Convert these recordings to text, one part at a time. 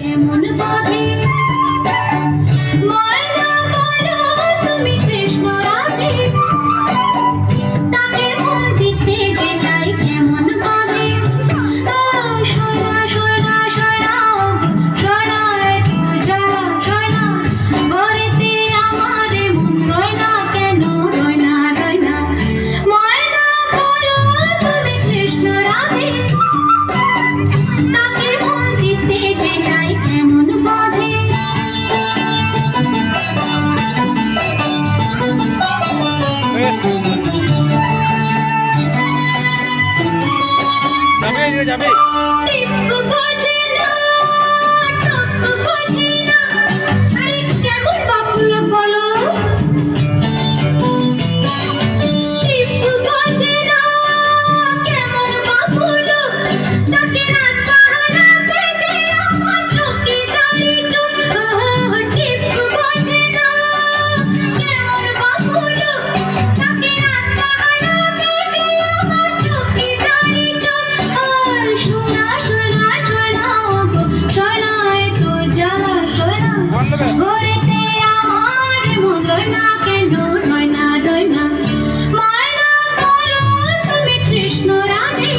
কেমন বাঁধে ময়না বলো তুমি কৃষ্ণ রাধে তাকে মন দিতে যে চাই কেমন বাঁধে সোনা সোনা সোনা সোনা একটু জ্বালা সোনা ঘরেতে আমার মন রয় না কেন রয় না রয় না ময়না বলো তুমি কৃষ্ণ রাধে তাকে মন দিতে যে চাই কেমন বাঁধে যাবে টিপ্পু বোঝে না টপ্পু বোঝে না আরে কেমন বাবুল বলো টিপ্পু বোঝে না কেমন বাবুল তাকে রাত পাহারাতে যে আমার চৌকিদারি চুপ টিপ্পু বোঝে না কেমন বাবুল তাকে রাত পাহারাতে যে আমার চৌকিদারি চুপ সোনা সোনা সোনা সোনা তো জ্বালা সোনা ঘরেতে আমার মন রয় না কেন রয় না রয় না ময়না বলো তুমি কৃষ্ণ রাধে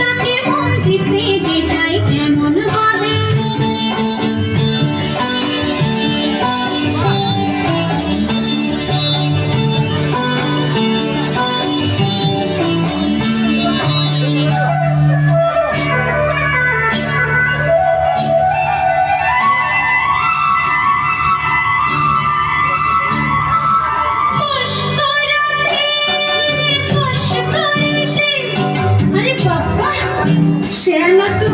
তাকে মন দিতে যে চাই কেমন বাঁধে अरे बाबा शेला तो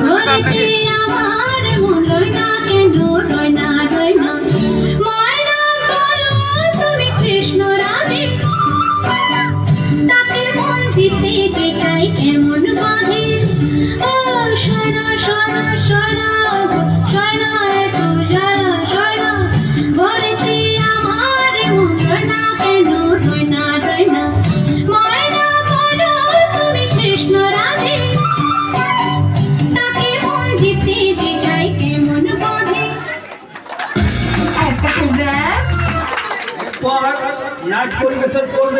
ঘরেতে আমার মন রয় না কেন রয় না রয় না ময়না বলো তুমি কৃষ্ণ রাধে তাকে মন দিতে যে চাই কেমন বাঁধে ও সোনা সোনা সোনা সোনা তো জ্বালা সোনা ঘরেতে আমার মন রয় না কেন রয় না রয় না ময়না বলো তুমি কৃষ্ণ রাধে তাকে মন দিতে যে চাই কেমন বাঁধে এরপর নাচ পরিবেশন করবে